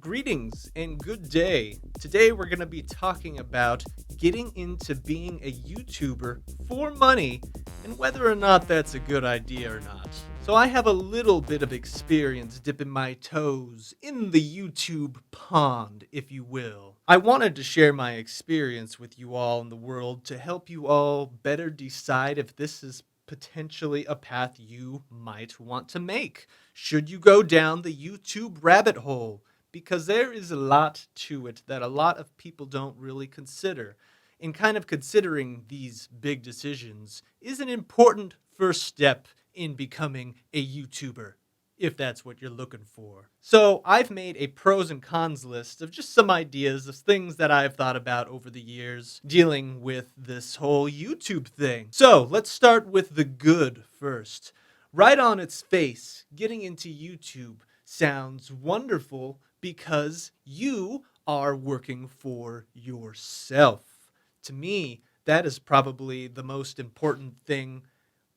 Greetings and good day. Today we're going to be talking about getting into being a YouTuber for money and whether or not that's a good idea or not. So, I have a little bit of experience dipping my toes in the YouTube pond, if you will. I wanted to share my experience with you all in the world to help you all better decide if this is potentially a path you might want to make. Should you go down the YouTube rabbit hole? Because there is a lot to it that a lot of people don't really consider. And kind of considering these big decisions is an important first step in becoming a YouTuber, if that's what you're looking for. So, I've made a pros and cons list of just some ideas of things that I've thought about over the years dealing with this whole YouTube thing. So, let's start with the good first. Right on its face, getting into YouTube sounds wonderful because you are working for yourself. To me, that is probably the most important thing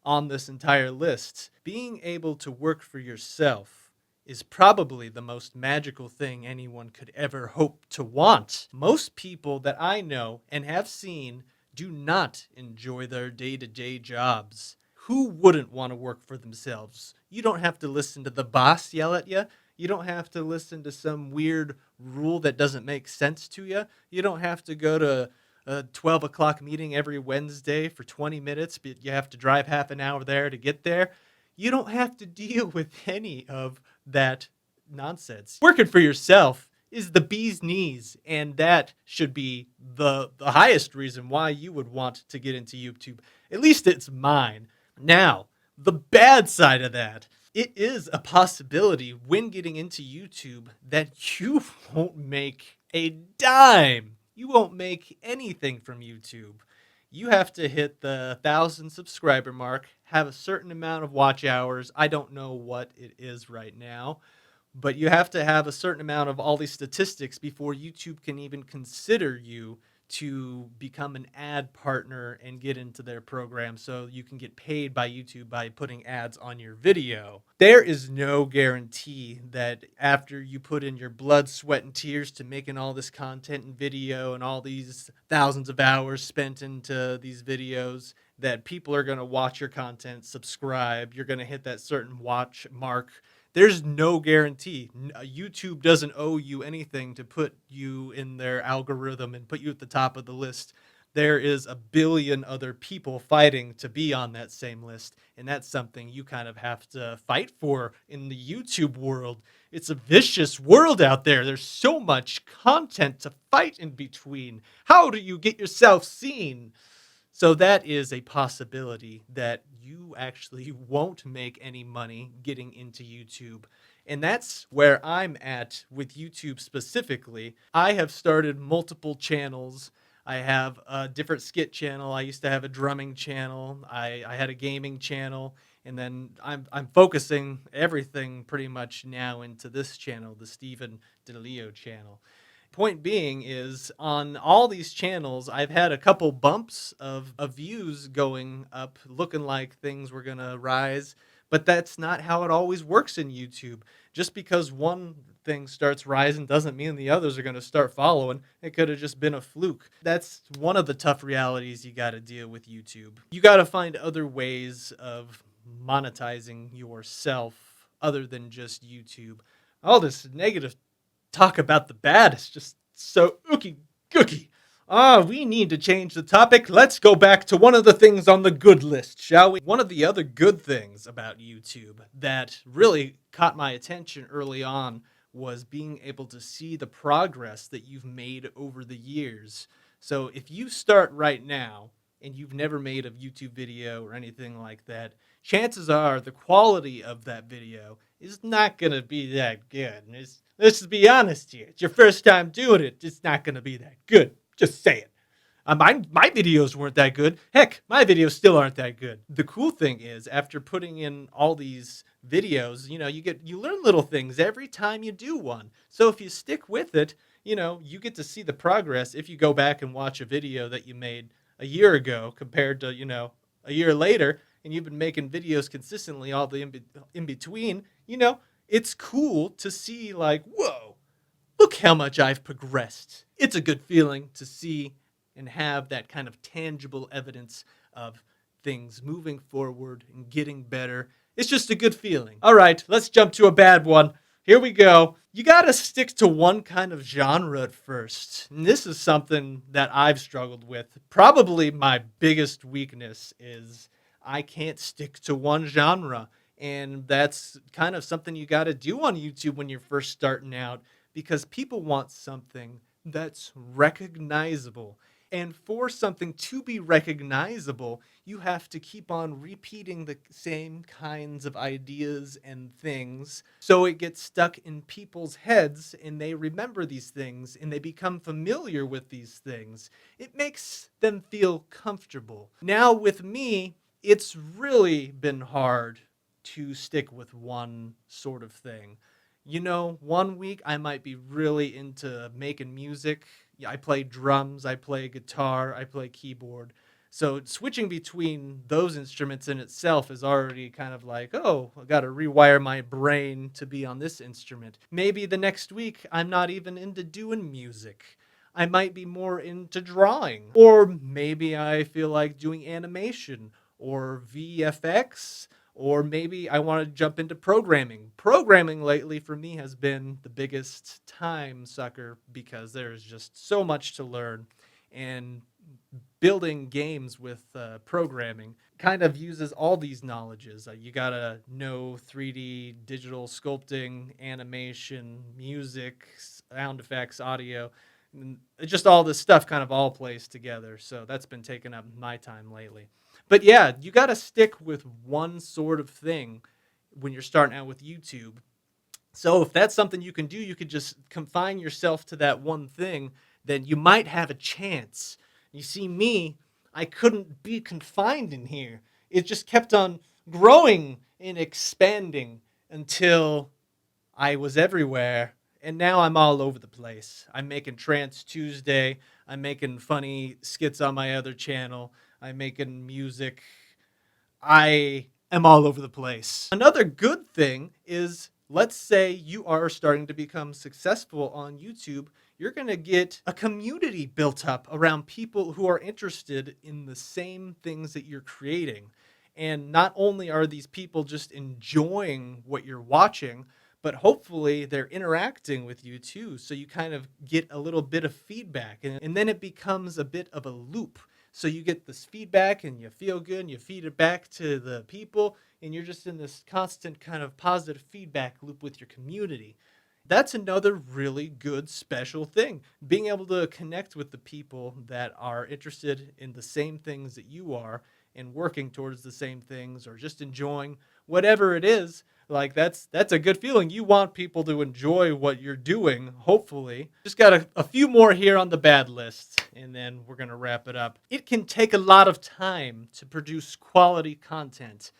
on this entire list. Being able to work for yourself is probably the most magical thing anyone could ever hope to want. Most people that I know and have seen do not enjoy their day-to-day jobs. Who wouldn't want to work for themselves? You don't have to listen to the boss yell at you. You don't have to listen to some weird rule that doesn't make sense to you. You don't have to go to a 12 o'clock meeting every Wednesday for 20 minutes, but you have to drive half an hour there to get there. You don't have to deal with any of that nonsense. Working for yourself is the bee's knees, and that should be the highest reason why you would want to get into YouTube. At least it's mine. Now, the bad side of that, it is a possibility when getting into YouTube that you won't make a dime. You won't make anything from YouTube. You have to hit the 1,000 subscriber mark, have a certain amount of watch hours. I don't know what it is right now, but you have to have a certain amount of all these statistics before YouTube can even consider you to become an ad partner and get into their program so you can get paid by YouTube by putting ads on your video. There is no guarantee that after you put in your blood, sweat, and tears to making all this content and video and all these thousands of hours spent into these videos, that people are going to watch your content, subscribe, you're going to hit that certain watch mark. There's no guarantee. YouTube doesn't owe you anything to put you in their algorithm and put you at the top of the list. There is a billion other people fighting to be on that same list, and that's something you kind of have to fight for in the YouTube world. It's a vicious world out there. There's so much content to fight in between. How do you get yourself seen? So that is a possibility that you actually won't make any money getting into YouTube. And that's where I'm at with YouTube specifically. I have started multiple channels. I have a different skit channel. I used to have a drumming channel. I had a gaming channel. And then I'm focusing everything pretty much now into this channel, the DiLeo channel. Point being is on all these channels, I've had a couple bumps of views going up, looking like things were going to rise. But that's not how it always works in YouTube. Just because one thing starts rising doesn't mean the others are going to start following. It could have just been a fluke. That's one of the tough realities you got to deal with YouTube. You got to find other ways of monetizing yourself other than just YouTube. All this negative talk about the bad is just so ooky gooky. We need to change the topic. Let's go back to one of the things on the good list, shall we? One of the other good things about YouTube that really caught my attention early on was being able to see the progress that you've made over the years. So if you start right now and you've never made a YouTube video or anything like that, chances are the quality of that video is not going to be that good. And let's just be honest here. It's your first time doing it. It's not going to be that good. Just say it. My videos weren't that good. Heck, my videos still aren't that good. The cool thing is, after putting in all these videos, you learn little things every time you do one. So if you stick with it, you get to see the progress if you go back and watch a video that you made a year ago compared to, a year later, and you've been making videos consistently all the in between, it's cool to see like, whoa, how much I've progressed. It's a good feeling to see and have that kind of tangible evidence of things moving forward and getting better. It's just a good feeling. All right, let's jump to a bad one. Here we go. You got to stick to one kind of genre at first. And this is something that I've struggled with. Probably my biggest weakness is I can't stick to one genre. And that's kind of something you got to do on YouTube when you're first starting out because people want something that's recognizable. And for something to be recognizable, you have to keep on repeating the same kinds of ideas and things so it gets stuck in people's heads and they remember these things and they become familiar with these things. It makes them feel comfortable. Now, with me, it's really been hard to stick with one sort of thing. You know, one week I might be really into making music. Yeah, I play drums, I play guitar, I play keyboard. So switching between those instruments in itself is already kind of like, oh, I got to rewire my brain to be on this instrument. Maybe the next week I'm not even into doing music. I might be more into drawing. Or maybe I feel like doing animation or VFX, or maybe I want to jump into programming. Programming lately for me has been the biggest time sucker because there's just so much to learn. And building games with programming kind of uses all these knowledges. You got to know 3D, digital sculpting, animation, music, sound effects, audio. And just all this stuff kind of all plays together. So that's been taking up my time lately. But yeah, you got to stick with one sort of thing when you're starting out with YouTube. So if that's something you can do, you could just confine yourself to that one thing, then you might have a chance. You see, me, I couldn't be confined in here. It just kept on growing and expanding until I was everywhere. And now I'm all over the place. I'm making Trance Tuesday. I'm making funny skits on my other channel. I'm making music. I am all over the place. Another good thing is, let's say you are starting to become successful on YouTube, you're going to get a community built up around people who are interested in the same things that you're creating. And not only are these people just enjoying what you're watching, but hopefully they're interacting with you too. So you kind of get a little bit of feedback. And then it becomes a bit of a loop. So you get this feedback and you feel good and you feed it back to the people. And you're just in this constant kind of positive feedback loop with your community. That's another really good special thing. Being able to connect with the people that are interested in the same things that you are and working towards the same things or just enjoying whatever it is. Like that's a good feeling. You want people to enjoy what you're doing, hopefully. Just got a few more here on the bad list, and then we're going to wrap it up. It can take a lot of time to produce quality content.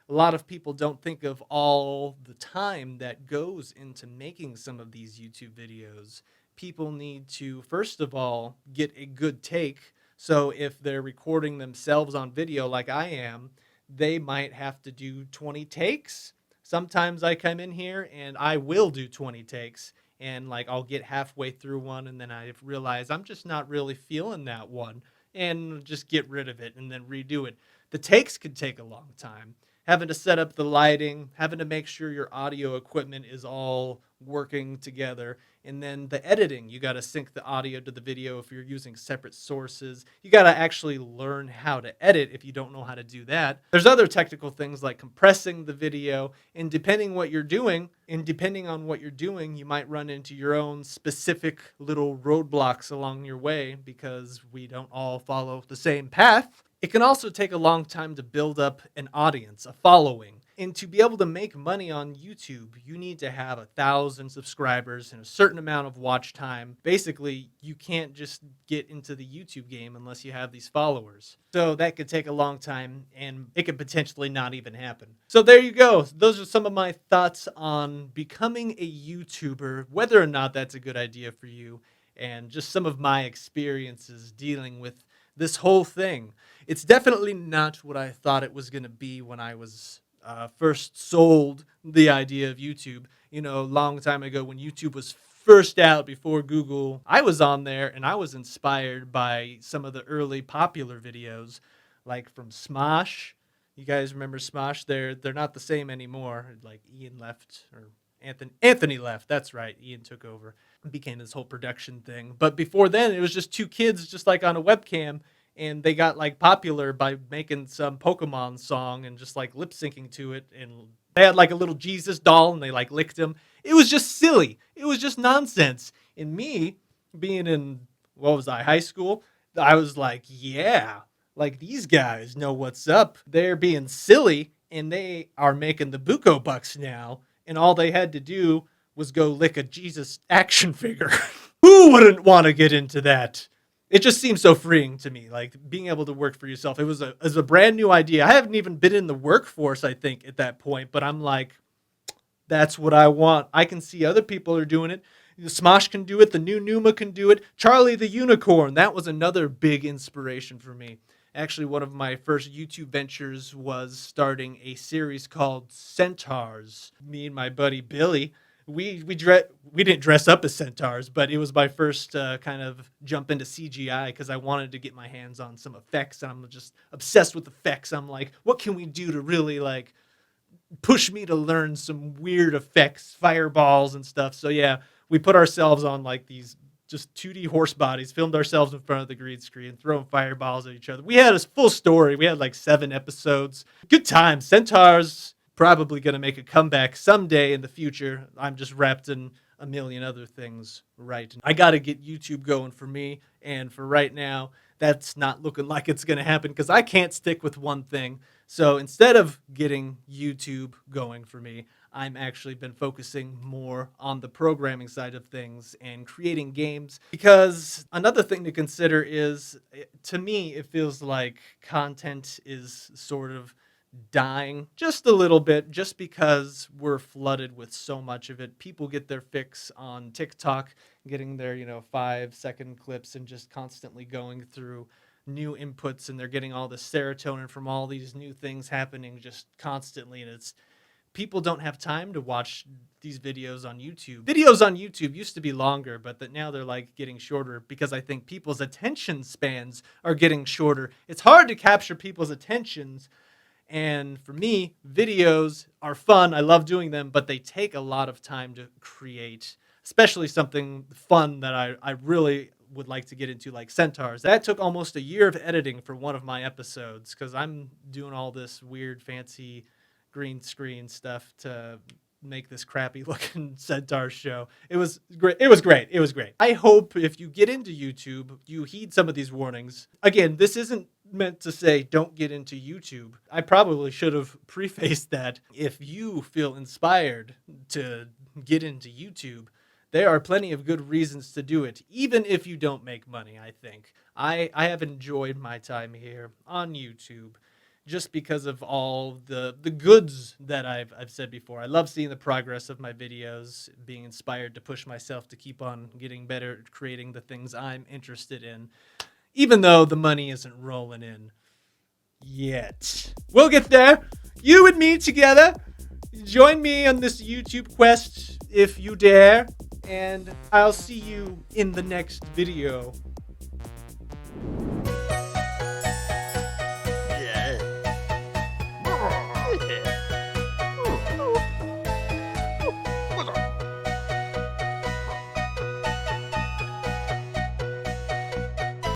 A lot of people don't think of all the time that goes into making some of these YouTube videos. People need to, first of all, get a good take. So if they're recording themselves on video like I am, they might have to do 20 takes. Sometimes I come in here and I will do 20 takes and like I'll get halfway through one and then I realize I'm just not really feeling that one and just get rid of it and then redo it. The takes could take a long time. Having to set up the lighting, having to make sure your audio equipment is all working together, and then the editing. You got to sync the audio to the video if you're using separate sources. You got to actually learn how to edit if you don't know how to do that. There's other technical things like compressing the video, and depending on what you're doing, you might run into your own specific little roadblocks along your way because we don't all follow the same path. It can also take a long time to build up an audience, a following. And to be able to make money on YouTube, you need to have 1,000 subscribers and a certain amount of watch time. Basically, you can't just get into the YouTube game unless you have these followers. So that could take a long time and it could potentially not even happen. So there you go. Those are some of my thoughts on becoming a YouTuber, whether or not that's a good idea for you, and just some of my experiences dealing with this whole thing. It's definitely not what I thought it was going to be when I was first sold the idea of YouTube. You know, a long time ago when YouTube was first out before Google, I was on there and I was inspired by some of the early popular videos, like from Smosh. You guys remember Smosh? They're not the same anymore. Like Ian left, or Anthony left. That's right. Ian took over. It became this whole production thing. But before then, it was just two kids, just like on a webcam, and they got like popular by making some Pokemon song and just like lip syncing to it. And they had like a little Jesus doll, and they like licked him. It was just silly. It was just nonsense. And me, being in, what was I, high school, I was like, yeah, like these guys know what's up. They're being silly, and they are making the buco bucks now. And all they had to do was go lick a Jesus action figure. Who wouldn't want to get into that? It just seems so freeing to me, like being able to work for yourself. It was a brand new idea. I haven't even been in the workforce, I think, at that point, but I'm like, that's what I want. I can see other people are doing it. The Smosh can do it. The new Numa can do it. Charlie the Unicorn, that was another big inspiration for me. Actually, one of my first YouTube ventures was starting a series called Centaurs. Me and my buddy Billy, we didn't dress up as centaurs, but it was my first kind of jump into CGI because I wanted to get my hands on some effects. I'm just obsessed with effects. I'm like, what can we do to really like push me to learn some weird effects, fireballs and stuff? So yeah, we put ourselves on like these just 2D horse bodies, filmed ourselves in front of the green screen, throwing fireballs at each other. We had a full story. We had like 7 episodes. Good times. Centaurs probably going to make a comeback someday in the future. I'm just wrapped in a million other things right. I got to get YouTube going for me. And for right now, that's not looking like it's going to happen because I can't stick with one thing. So instead of getting YouTube going for me, I'm actually been focusing more on the programming side of things and creating games. Because another thing to consider is, to me, it feels like content is sort of dying just a little bit just because we're flooded with so much of it. People get their fix on TikTok, getting their 5-second clips and just constantly going through new inputs, and they're getting all the serotonin from all these new things happening just constantly. And it's people don't have time to watch these videos on YouTube. Videos on YouTube used to be longer, but that now they're like getting shorter because I think people's attention spans are getting shorter. It's hard to capture people's attentions. And for me, videos are fun. I love doing them, but they take a lot of time to create, especially something fun that I really would like to get into, like Centaurs. That took almost a year of editing for one of my episodes because I'm doing all this weird, fancy green screen stuff to make this crappy looking Centaur show. It was great. It was great. It was great. I hope if you get into YouTube, you heed some of these warnings. Again, this isn't meant to say don't get into YouTube. I probably should have prefaced that. If you feel inspired to get into YouTube, there are plenty of good reasons to do it, even if you don't make money, I think. I have enjoyed my time here on YouTube just because of all the goods that I've said before. I love seeing the progress of my videos, being inspired to push myself to keep on getting better at creating the things I'm interested in, even though the money isn't rolling in yet. We'll get there. You and me together. Join me on this YouTube quest if you dare, and I'll see you in the next video.